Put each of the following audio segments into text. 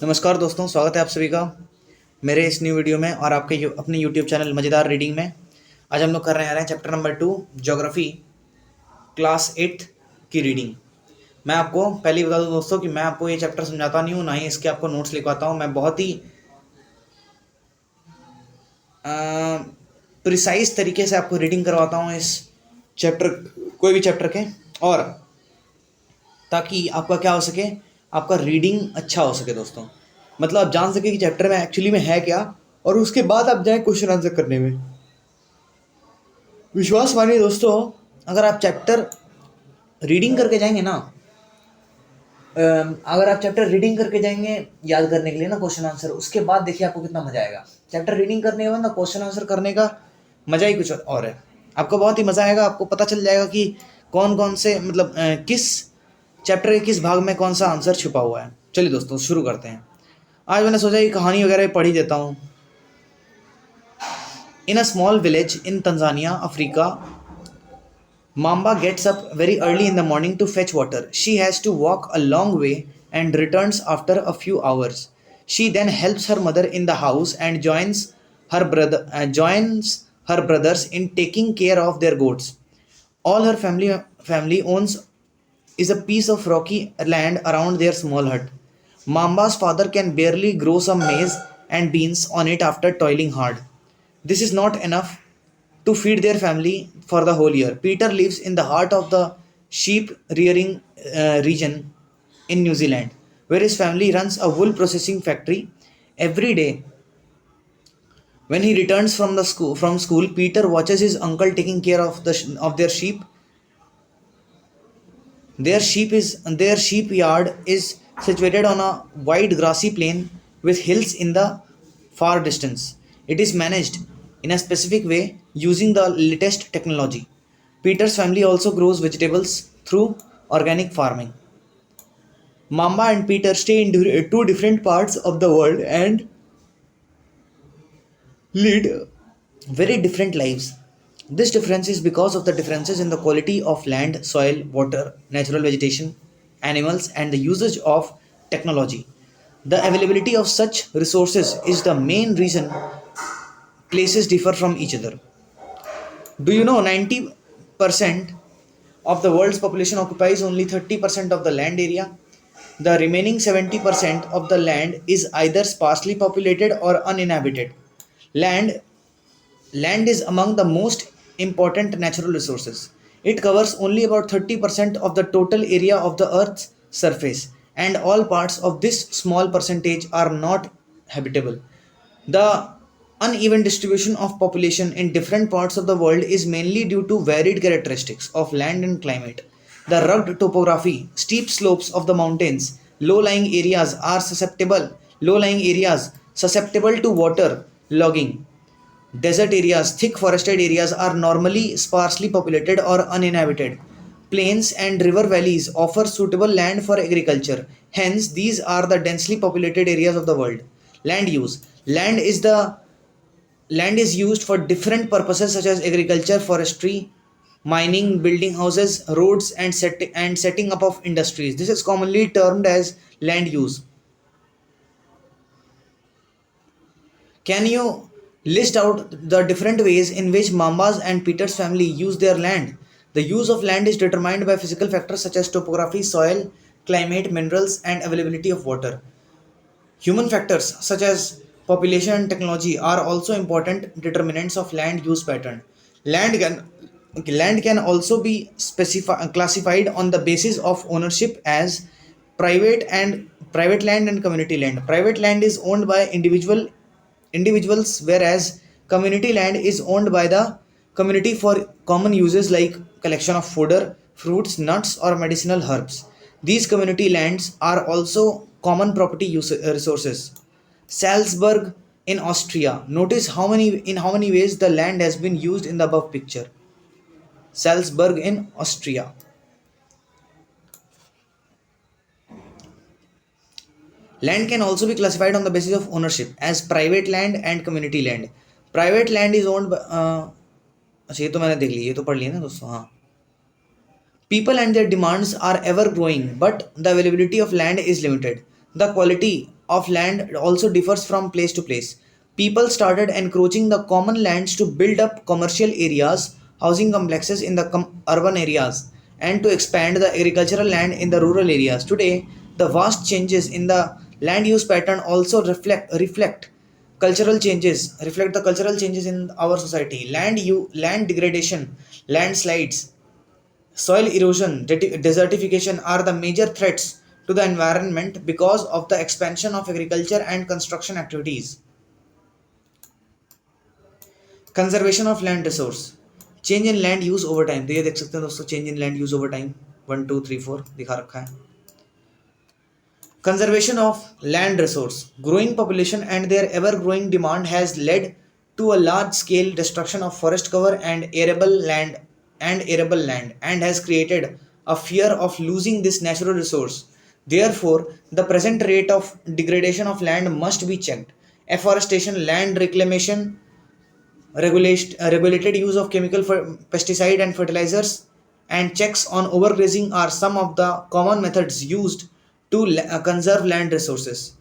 नमस्कार दोस्तों, स्वागत है आप सभी का मेरे इस न्यू वीडियो में और आपके अपने यूट्यूब चैनल मज़ेदार रीडिंग में। आज हम लोग करने आ रहे हैं चैप्टर नंबर 2 ज्योग्राफी क्लास 8 की रीडिंग। मैं आपको पहले ही बता दूं दोस्तों कि मैं आपको ये चैप्टर समझाता नहीं हूँ, ना ही इसके आपको नोट्स लिखवाता हूँ। मैं बहुत ही प्रिसाइज तरीके से आपको रीडिंग करवाता हूँ इस चैप्टर, कोई भी चैप्टर के, और ताकि आपका क्या हो सके, आपका रीडिंग अच्छा हो सके दोस्तों। मतलब आप जान सके कि चैप्टर में एक्चुअली में है क्या, और उसके बाद आप जाएं क्वेश्चन आंसर करने में। विश्वास मानिए दोस्तों, अगर आप चैप्टर रीडिंग करके जाएंगे ना, अगर आप चैप्टर रीडिंग करके जाएंगे याद करने के लिए ना क्वेश्चन आंसर, उसके बाद देखिए आपको कितना मजा आएगा। चैप्टर रीडिंग करने के बाद ना क्वेश्चन आंसर करने का मजा ही कुछ और है। आपको बहुत ही मजा आएगा, आपको पता चल जाएगा कि कौन कौन से मतलब किस चैप्टर के किस भाग में कौन सा आंसर छुपा हुआ है। चलिए दोस्तों शुरू करते हैं। आज मैंने सोचा कि कहानी वगैरह पढ़ ही देता हूँ। In a small village in Tanzania, Africa, Mamba gets up very early in the morning to fetch water. She has to walk a long way and returns after a few hours. She then helps her mother in the house and joins her brothers in taking care of their goats. All her family owns is a piece of rocky land around their small hut. Mamba's father can barely grow some maize and beans on it after toiling hard. This is not enough to feed their family for the whole year. Peter lives in the heart of the sheep rearing region in New Zealand, where his family runs a wool processing factory. Every day, when he returns from school, Peter watches his uncle taking care of their sheep. Their sheep yard is situated on a wide grassy plain with hills in the far distance. It is managed in a specific way using the latest technology. Peter's family also grows vegetables through organic farming. Mamba and Peter stay in two different parts of the world and lead very different lives. This difference is because of the differences in the quality of land, soil, water, natural vegetation, animals, and the usage of technology. The availability of such resources is the main reason places differ from each other. Do you know 90% of the world's population occupies only 30% of the land area? The remaining 70% of the land is either sparsely populated or uninhabited. Land Land is among the most important natural resources. It covers only about 30% of the total area of the Earth's surface, and all parts of this small percentage are not habitable. The uneven distribution of population in different parts of the world is mainly due to varied characteristics of land and climate. The rugged topography, steep slopes of the mountains, low-lying areas susceptible to water logging. Desert areas, thick forested areas are normally sparsely populated or uninhabited. Plains and river valleys offer suitable land for agriculture. Hence, these are the densely populated areas of the world. Land use. Land is used for different purposes such as agriculture, forestry, mining, building houses, roads, and setting up of industries. This is commonly termed as land use. Can you list out the different ways in which Mambas and Peter's family use their land? The use of land is determined by physical factors such as topography, soil, climate, minerals, and availability of water. Human factors such as population and technology are also important determinants of land use pattern. Land can Land can also be classified on the basis of ownership as private land and community land. Private land is owned by individuals, whereas community land is owned by the community for common uses like collection of fodder, fruits, nuts, or medicinal herbs. These community lands are also common property resources. Salzburg in Austria. Notice how many ways the land has been used in the above picture. Salzburg in Austria. Land can also be classified on the basis of ownership as private land and community land. Private land is owned by अच्छा ये तो मैंने देख ली, ये तो पढ़ लिया ना दोस्तों। हाँ, people and their demands are ever growing, but the availability of land is limited. The quality of land also differs from place to place. People started encroaching the common lands to build up commercial areas, housing complexes in the urban areas, and to expand the agricultural land in the rural areas. Today, the vast changes in the land use pattern also reflect the cultural changes in our society. Land degradation, landslides, soil erosion, desertification are the major threats to the environment because of the expansion of agriculture and construction activities. Conservation of land resource, change in land use over time. तो ये देख सकते हैं दोस्तों, change in land use over time 1 2 3 4 दिखा रखा है. Conservation of land resource. Growing population and their ever growing demand has led to a large scale destruction of forest cover and has created a fear of losing this natural resource. Therefore, the present rate of degradation of land must be checked. Afforestation, land reclamation, regulated use of chemical pesticide and fertilizers, and checks on overgrazing are some of the common methods used to conserve land resources.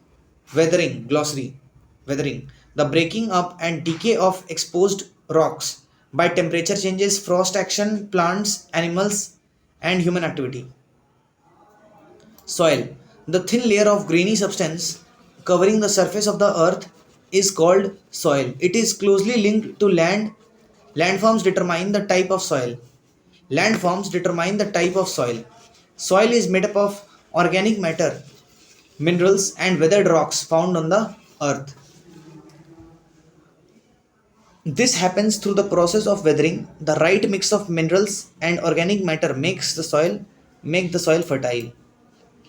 Weathering, glossary. Weathering, the breaking up and decay of exposed rocks by temperature changes, frost action, plants, animals, and human activity. Soil, the thin layer of grainy substance covering the surface of the earth, is called soil. It is closely linked to land. Landforms determine the type of soil. Landforms determine the type of soil. Soil is made up of organic matter, minerals, and weathered rocks found on the earth. This happens through the process of weathering. The right mix of minerals and organic matter make the soil fertile.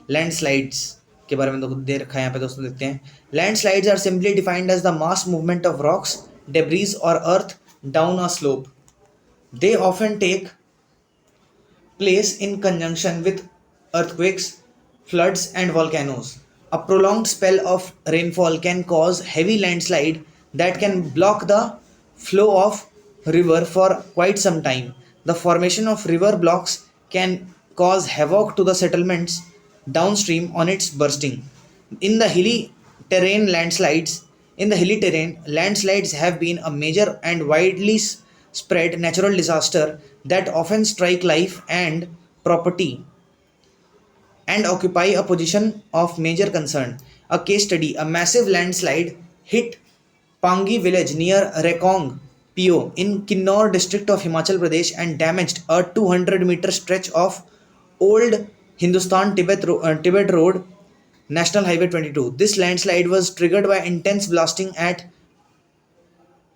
Landslides के बारे में तो दे रखा है यहाँ पे दोस्तों, देखते हैं. Landslides are simply defined as the mass movement of rocks, debris, or earth down a slope. They often take place in conjunction with earthquakes, floods, and volcanoes. A prolonged spell of rainfall can cause heavy landslide that can block the flow of river for quite some time. The formation of river blocks can cause havoc to the settlements downstream on its bursting. In the hilly landslides have been a major and widely spread natural disaster that often strike life and property and occupy a position of major concern. A case study, a massive landslide hit Pangi village near Rekong, PO in Kinnaur district of Himachal Pradesh and damaged a 200-meter stretch of old Tibet Road, National Highway 22. This landslide was triggered by intense blasting at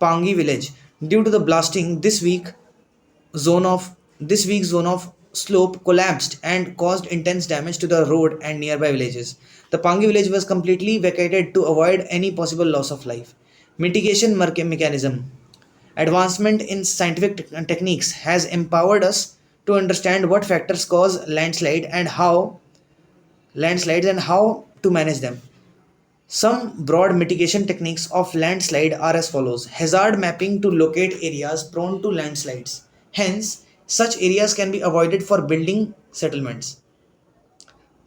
Pangi village. Due to the blasting, this week's zone of slope collapsed and caused intense damage to the road and nearby villages. The Pangi village was completely vacated to avoid any possible loss of life. Mitigation mechanism. Advancement in scientific techniques has empowered us to understand what factors cause landslides and how to manage them. Some broad mitigation techniques of landslide are as follows. Hazard mapping to locate areas prone to landslides. Hence, such areas can be avoided for building settlements.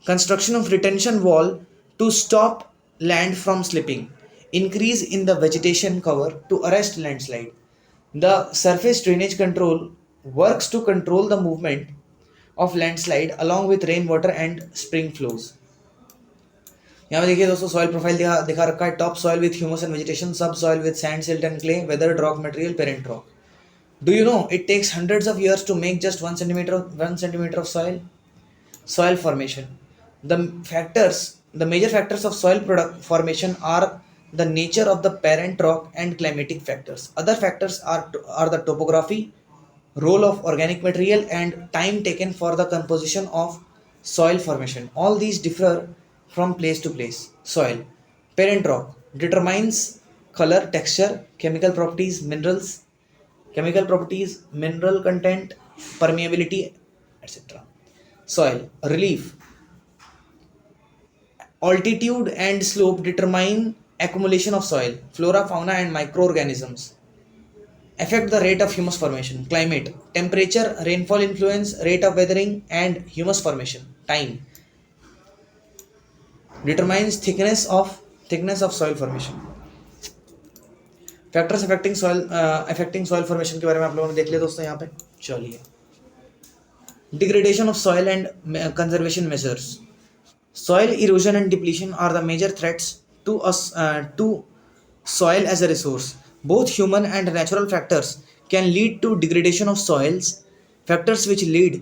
Construction of retention wall to stop land from slipping. Increase in the vegetation cover to arrest landslide. The surface drainage control works to control the movement of landslide along with rainwater and spring flows. यहाँ पे देखिए दोस्तों, soil profile दिखा रखा है. Topsoil with humus and vegetation, subsoil with sand, silt and clay, weathered rock material, parent rock. Do you know it takes hundreds of years to make just 1 centimeter of soil? Soil formation. The major factors of soil formation are the nature of the parent rock and climatic factors. Other factors are the topography, role of organic material, and time taken for the composition of soil formation. All these differ from place to place. Soil. Parent rock determines color, texture, chemical properties, mineral content, permeability, etc. Soil. Relief. Altitude and slope determine accumulation of soil. Flora, fauna, and microorganisms affect the rate of humus formation. Climate. Temperature, rainfall influence, rate of weathering, and humus formation. Time determines thickness of thickness of soil formation, factors affecting soil formation के बारे में आप लोगों ने देख लिया दोस्तों यहाँ पे। चलिए, degradation of soil and conservation measures. Soil erosion and depletion are the major threats to us to soil as a resource. Both human and natural factors can lead to degradation of soils. Factors which lead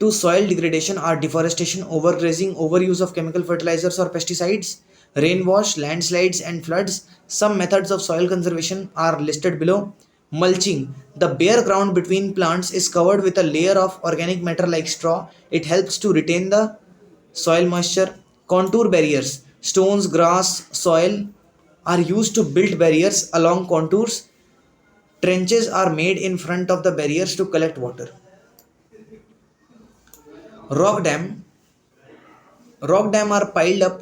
to soil degradation are deforestation, overgrazing, overuse of chemical fertilizers or pesticides, rainwash, landslides, and floods. Some methods of soil conservation are listed below. Mulching. The bare ground between plants is covered with a layer of organic matter like straw. It helps to retain the soil moisture. Contour barriers. Stones, grass, soil are used to build barriers along contours. Trenches are made in front of the barriers to collect water. Rock dam. Rock dam are piled up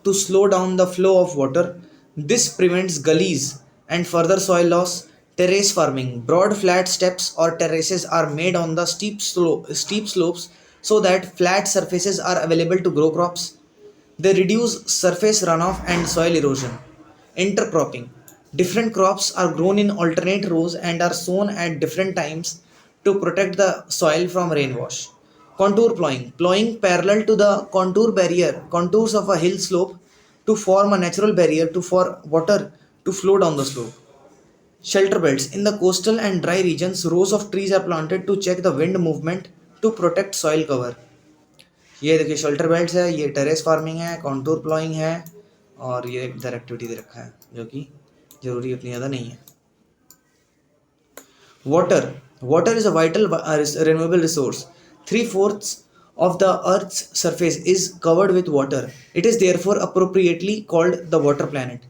to slow down the flow of water. This prevents gullies and further soil loss. Terrace farming. Broad flat steps or terraces are made on the steep slopes so that flat surfaces are available to grow crops. They reduce surface runoff and soil erosion. Intercropping. Different crops are grown in alternate rows and are sown at different times to protect the soil from rainwash. Contour plowing. Plowing parallel to the contours of a hill slope to form a natural barrier for water to flow down the slope. Shelter belts. In the coastal and dry regions, rows of trees are planted to check the wind movement to protect soil cover. ये देखिए shelter belts है, ये terrace farming है, contour ploughing है, और ये इधर activity दे रखा है जो कि जरूरी उतनी ज़्यादा नहीं है. Water. Water is a vital renewable resource. 3/4 of the Earth's surface is covered with water. It is therefore appropriately called the water planet.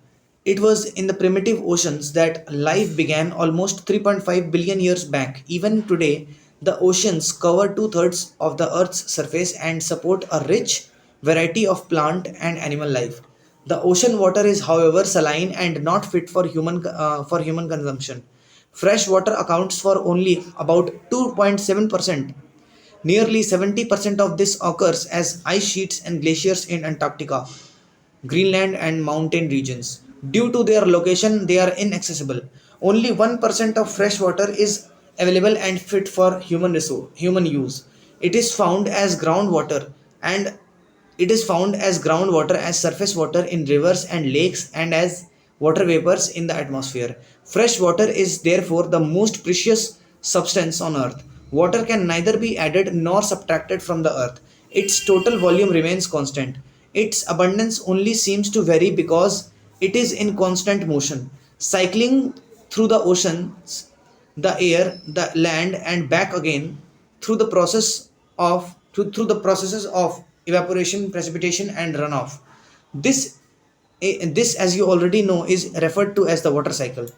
It was in the primitive oceans that life began almost 3.5 billion years back. Even today, the oceans cover two-thirds of the Earth's surface and support a rich variety of plant and animal life. The ocean water is, however, saline and not fit for human consumption. Fresh water accounts for only about 2.7%. Nearly 70% of this occurs as ice sheets and glaciers in Antarctica, Greenland, and mountain regions. Due to their location, they are inaccessible. Only 1% of fresh water is available and fit for human use. It is found as groundwater and it is found as groundwater, as surface water in rivers and lakes, and as water vapors in the atmosphere. Fresh water is therefore the most precious substance on earth. Water can neither be added nor subtracted from the earth. Its total volume remains constant. Its abundance only seems to vary because it is in constant motion, cycling through the oceans, the air, the land, and back again through the through the processes of evaporation, precipitation, and runoff. This this, as you already know, is referred to as the water cycle.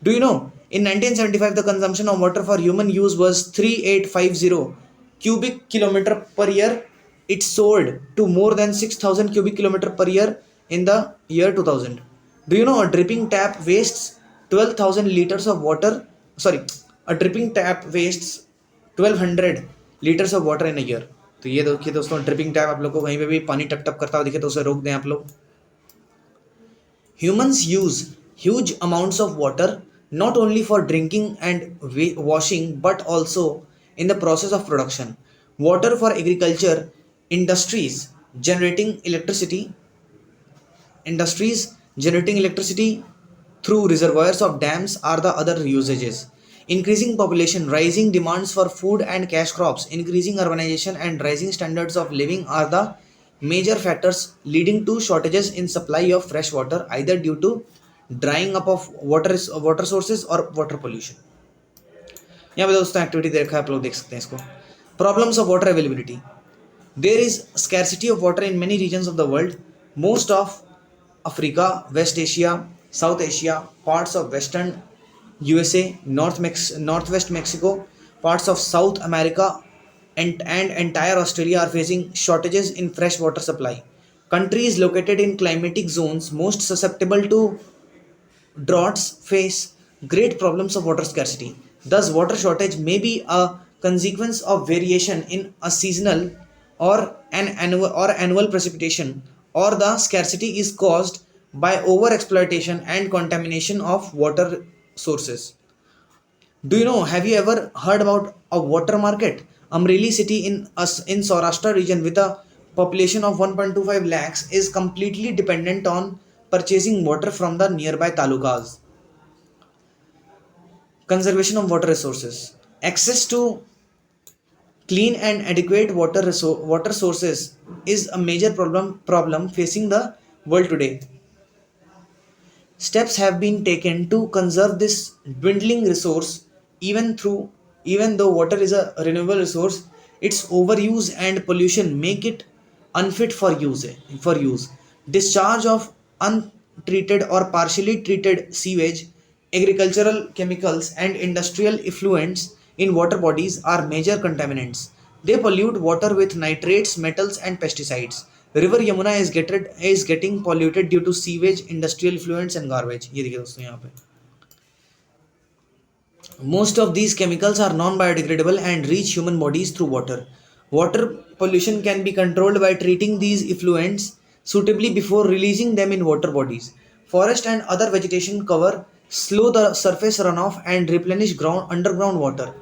Do you know, in 1975, the consumption of water for human use was 3850 cubic kilometer per year. It soared to more than 6000 cubic kilometer per year in the year 2000. Do you know a dripping tap wastes 12,000 liters of water? Sorry, a dripping tap wastes 1200 liters of water in a year. तो ये देखिए दोस्तों, dripping tap आप लोग को कहीं पे भी पानी टप टप करता हुआ दिखे तो उसे रोक दें आप लोग. Humans use huge amounts of water not only for drinking and washing but also in the process of production. Water for agriculture, industries generating electricity, industries generating electricity through reservoirs of dams are the other usages. Increasing population, rising demands for food and cash crops, increasing urbanization, and rising standards of living are the major factors leading to shortages in supply of fresh water, either due to drying up of water sources or water pollution. यहाँ पे दोस्तों activity दे रखा है, आप लोग देख सकते हैं इसको. Problems of water availability. There is scarcity of water in many regions of the world. Most of Africa, west Asia, south Asia, parts of western USA, northwest Mexico, parts of South America, and entire Australia are facing shortages in fresh water supply. Countries located in climatic zones most susceptible to droughts face great problems of water scarcity. Thus, water shortage may be a consequence of variation in a seasonal or annual precipitation, or the scarcity is caused by over exploitation and contamination of water sources. Do you know, have you ever heard about a water market? Amreli city in Saurashtra region with a population of 1.25 lakhs is completely dependent on purchasing water from the nearby talukas. Conservation of water resources. Access to clean and adequate water sources is a major problem facing the world today. Steps have been taken to conserve this dwindling resource. Even though water is a renewable resource, its overuse and pollution make it unfit for use. Discharge of untreated or partially treated sewage, agricultural chemicals, and industrial effluents in water bodies are major contaminants. They pollute water with nitrates, metals, and pesticides. River Yamuna is getting polluted due to sewage, industrial effluents, and garbage. ये देखिए दोस्तों यहाँ पे most of these chemicals are non-biodegradable and reach human bodies through water. Water pollution can be controlled by treating these effluents suitably before releasing them in water bodies. Forest and other vegetation cover slow the surface runoff and replenish underground water.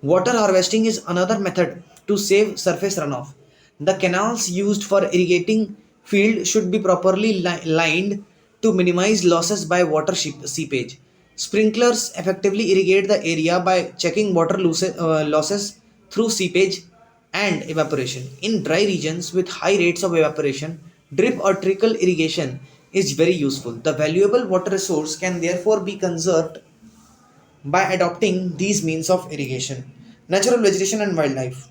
Water harvesting is another method to save surface runoff. The canals used for irrigating field should be properly lined to minimize losses by water seepage. Sprinklers effectively irrigate the area by checking water losses through seepage and evaporation. In dry regions with high rates of evaporation, drip or trickle irrigation is very useful. The valuable water resource can therefore be conserved by adopting these means of irrigation. Natural vegetation and wildlife.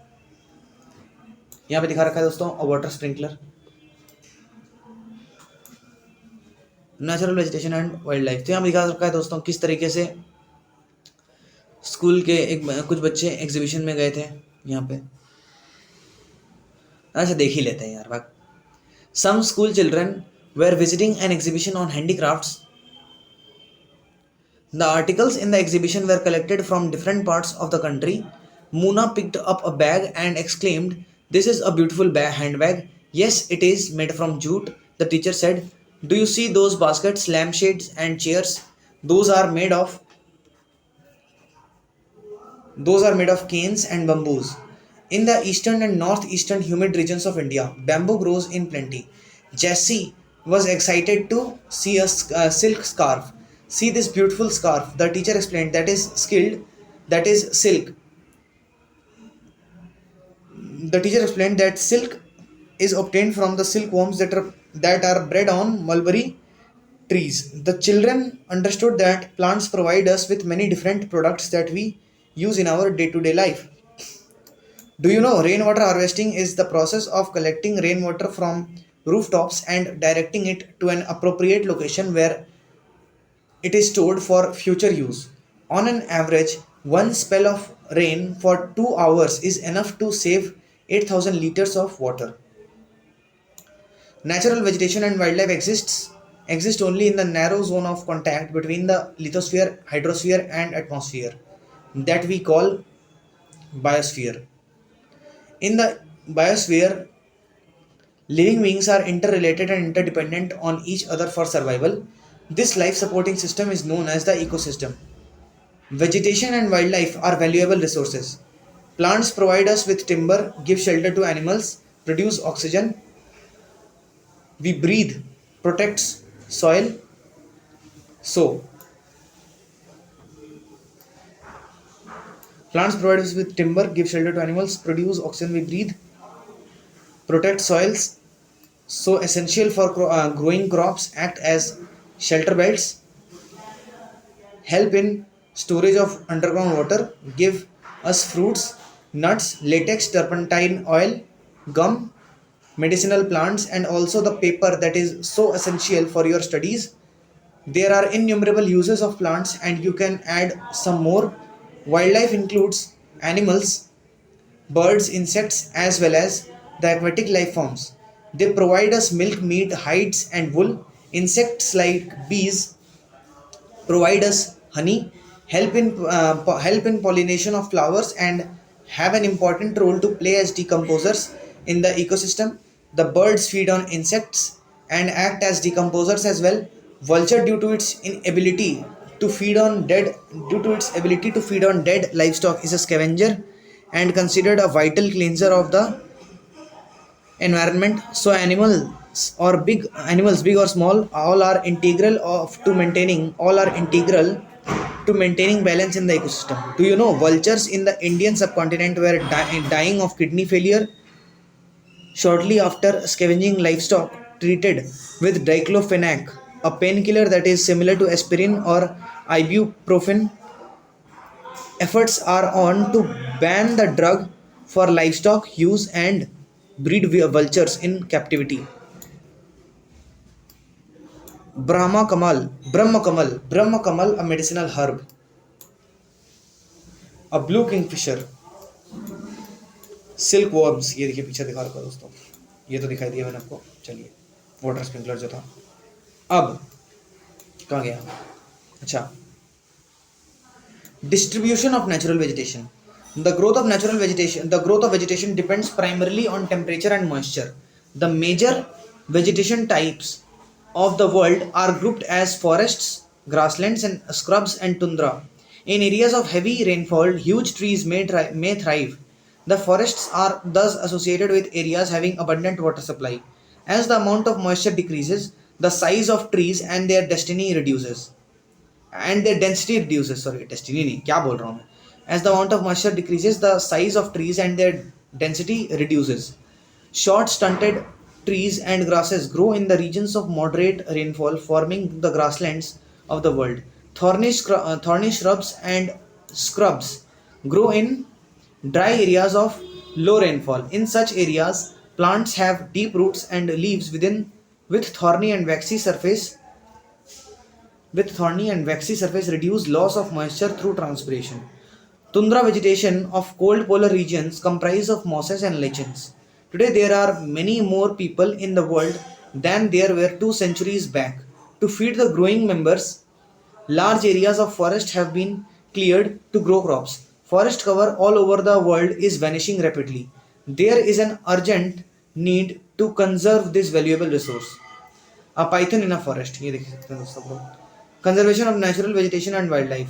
यहाँ पे दिखा रखा है दोस्तों water sprinkler. Natural vegetation and wild life. तो यहाँ पे दिखा रखा है दोस्तों किस तरीके से स्कूल के कुछ बच्चे एग्जीबिशन में गए थे. यहाँ पे अच्छा देख ही लेते हैं यार बात. Some school children were visiting an exhibition on handicrafts. The articles in the exhibition were collected from different parts of the country. Muna picked up a bag and exclaimed, "This is a beautiful handbag." "Yes, it is made from jute," the teacher said. "Do you see those baskets, lampshades, and chairs? Those are made of canes and bamboos. In the eastern and northeastern humid regions of India, bamboo grows in plenty." Jessie was excited to see a silk scarf. "See this beautiful scarf," the teacher explained. That is silk. The teacher explained that silk is obtained from the silkworms that are bred on mulberry trees. The children understood that plants provide us with many different products that we use in our day-to-day life. Do you know rainwater harvesting is the process of collecting rainwater from rooftops and directing it to an appropriate location where it is stored for future use. On an average, one spell of rain for 2 hours is enough to save 8,000 liters of water. Natural vegetation and wildlife exist only in the narrow zone of contact between the lithosphere, hydrosphere, and atmosphere that we call biosphere. In the biosphere, living beings are interrelated and interdependent on each other for survival. This life supporting system is known as the ecosystem. Vegetation and wildlife are valuable resources. Plants provide us with timber, give shelter to animals, produce oxygen we breathe, protects soil. So, plants provide us with timber, give shelter to animals, produce oxygen we breathe, protect soils, so essential for growing crops, act as shelter belts, help in storage of underground water, give us fruits, nuts, latex, turpentine oil, gum, medicinal plants, and also the paper that is so essential for your studies. There are innumerable uses of plants, and you can add some more. Wildlife includes animals, birds, insects, as well as the aquatic life forms. They provide us milk, meat, hides, and wool. Insects like bees provide us honey, help in pollination of flowers, and have an important role to play as decomposers in the ecosystem. The birds feed on insects, and act as decomposers as well. Vulture, due to its ability to feed on dead livestock, is a scavenger and considered a vital cleanser of the environment. So animals, big or small, all are integral to maintaining balance in the ecosystem. Do you know vultures in the Indian subcontinent were dying of kidney failure shortly after scavenging livestock treated with diclofenac, a painkiller that is similar to aspirin or ibuprofen? Efforts are on to ban the drug for livestock use and breed vultures in captivity. Brahma Kamal, a medicinal herb, a blue kingfisher, silk worms, ये देखिए पीछे दिखा रखा दोस्तों, ये तो दिखाई दिया मैंने आपको। चलिए, वाटर स्प्रिंकलर जो था। अब कहाँ गया? अच्छा, distribution of natural vegetation. The growth of vegetation depends primarily on temperature and moisture. The major vegetation types of the world are grouped as forests, grasslands, and scrubs and tundra. In areas of heavy rainfall, huge trees may thrive. The forests are thus associated with areas having abundant water supply. As the amount of moisture decreases, the size of trees and their destiny reduces and their density reduces. Sorry, destiny नहीं, क्या बोल रहा हूँ मैं? As the amount of moisture decreases, the size of trees and their density reduces. Short stunted trees and grasses grow in the regions of moderate rainfall, forming the grasslands of the world. Thorny shrubs and scrubs grow in dry areas of low rainfall. In such areas, plants have deep roots and leaves with thorny and waxy surface reduce loss of moisture through transpiration. Tundra vegetation of cold polar regions comprise of mosses and lichens. Today there are many more people in the world than there were 2 centuries back. To feed the growing members, large areas of forest have been cleared to grow crops. Forest cover all over the world is vanishing rapidly. There is an urgent need to conserve this valuable resource. A python in a forest, ये देख सकते हैं दोस्तों आप लोग। Conservation of natural vegetation and wildlife.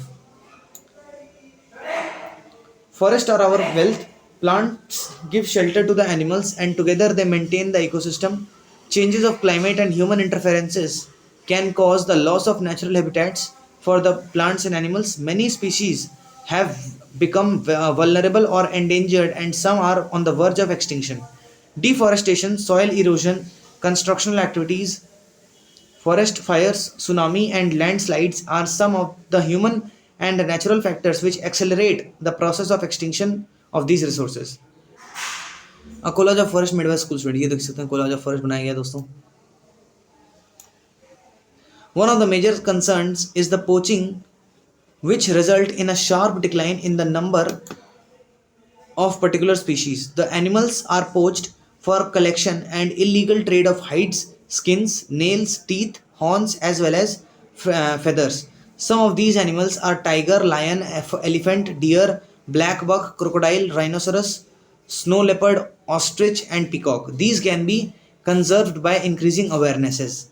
Forests are our wealth. Plants give shelter to the animals and together they maintain the ecosystem. Changes of climate and human interferences can cause the loss of natural habitats for the plants and animals. Many species have become vulnerable or endangered, and some are on the verge of extinction. Deforestation, soil erosion, constructional activities, forest fires, tsunami, and landslides are some of the human and natural factors which accelerate the process of extinction of these resources. A collage of forest made by school student, ये देख सकते हैं collage of forest बनाया गया दोस्तों। One of the major concerns is the poaching, which result in a sharp decline in the number of particular species. The animals are poached for collection and illegal trade of hides, skins, nails, teeth, horns, as well as feathers. Some of these animals are tiger, lion, elephant, deer, black buck, crocodile, rhinoceros, snow leopard, ostrich, and peacock. These can be conserved by increasing awareness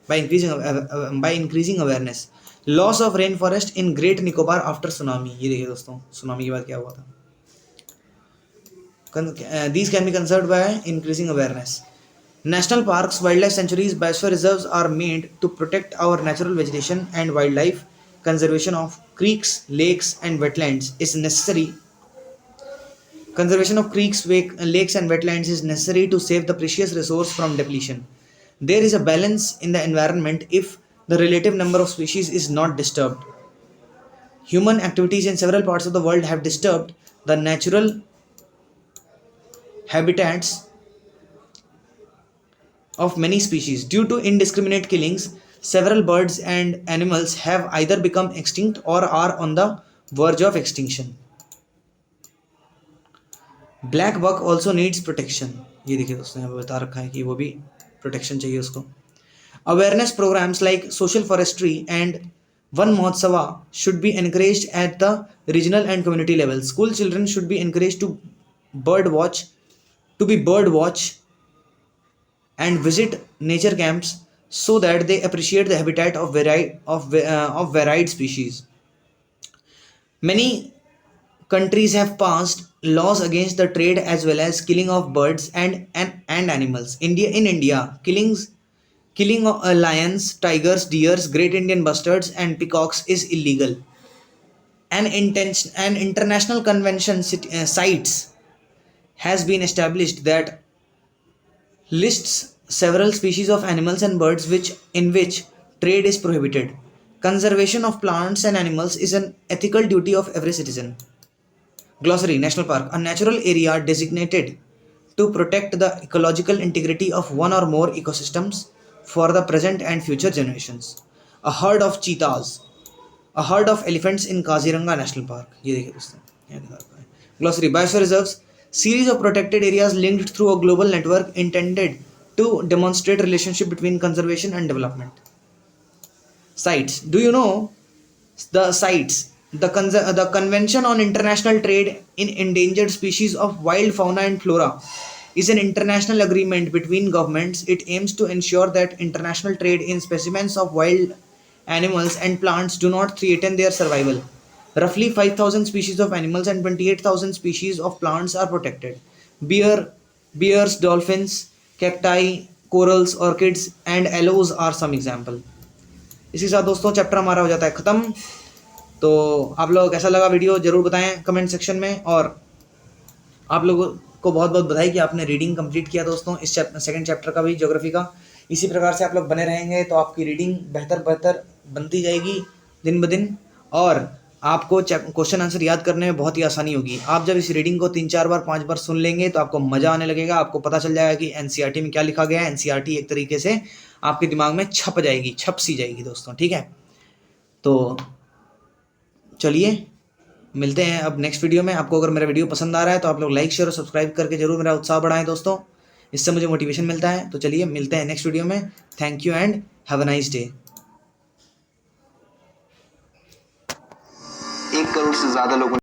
by increasing awareness. Loss of rainforest in Great Nicobar after tsunami. ये देखिए दोस्तों, tsunami के बाद क्या हुआ था? These can be conserved by increasing awareness. National parks, wildlife sanctuaries, biosphere reserves are made to protect our natural vegetation and wildlife. Conservation of creeks, lakes, and wetlands is necessary. Conservation of creeks, lakes, and wetlands is necessary to save the precious resource from depletion. There is a balance in the environment if the relative number of species is not disturbed. Human activities in several parts of the world have disturbed the natural habitats of many species. Due to indiscriminate killings, several birds and animals have either become extinct or are on the verge of extinction. Black buck also needs protection. ये देखिए दोस्तों, यहाँ पे बता रखा है कि वो भी protection चाहिए उसको. Awareness programs like social forestry and Van Mahotsava should be encouraged at the regional and community level. School children should be encouraged to bird watch and visit nature camps so that they appreciate the habitat of varied species. Many countries have passed laws against the trade as well as killing of birds and animals. In India, killing of lions, tigers, deers, great Indian bustards, and peacocks is illegal. An international convention cites has been established that lists several species of animals and birds which trade is prohibited. Conservation of plants and animals is an ethical duty of every citizen. Glossary: National Park, a natural area designated to protect the ecological integrity of one or more ecosystems for the present and future generations. A herd of cheetahs, a herd of elephants in Kaziranga National Park. ये देखिए दोस्तों, ये दिखा रखा है. Glossary: Biosphere reserves, series of protected areas linked through a global network intended to demonstrate relationship between conservation and development. Sites. Do you know the sites? The Convention on International Trade in Endangered Species of Wild Fauna and Flora is an international agreement between governments. It aims to ensure that international trade in specimens of wild animals and plants do not threaten their survival. Roughly 5,000 species of animals and 28,000 species of plants are protected. Bear, bears, dolphins, cacti, corals, orchids, and aloes are some example. इसी के साथ दोस्तों chapter हमारा हो जाता है ख़त्म. तो आप लोग कैसा लगा वीडियो ज़रूर बताएं कमेंट सेक्शन में. और आप लोगों को बहुत बहुत बधाई कि आपने रीडिंग कंप्लीट किया दोस्तों, इस सेकंड चैप्टर का भी, ज्योग्राफी का. इसी प्रकार से आप लोग बने रहेंगे तो आपकी रीडिंग बेहतर बेहतर बनती जाएगी दिन ब दिन, और आपको क्वेश्चन आंसर याद करने में बहुत ही आसानी होगी. आप जब इस रीडिंग को 3-4 बार 5 बार सुन लेंगे तो आपको मज़ा आने लगेगा. आपको पता चल जाएगा कि एनसीईआरटी में क्या लिखा गया है. एनसीईआरटी एक तरीके से आपके दिमाग में छप जाएगी, छप सी जाएगी दोस्तों. ठीक है, तो चलिए मिलते हैं अब नेक्स्ट वीडियो में. आपको अगर मेरा वीडियो पसंद आ रहा है तो आप लोग लाइक शेयर और सब्सक्राइब करके जरूर मेरा उत्साह बढ़ाएं दोस्तों, इससे मुझे मोटिवेशन मिलता है. तो चलिए मिलते हैं नेक्स्ट वीडियो में. Thank you and have a nice day. 1 crore से ज्यादा लोगों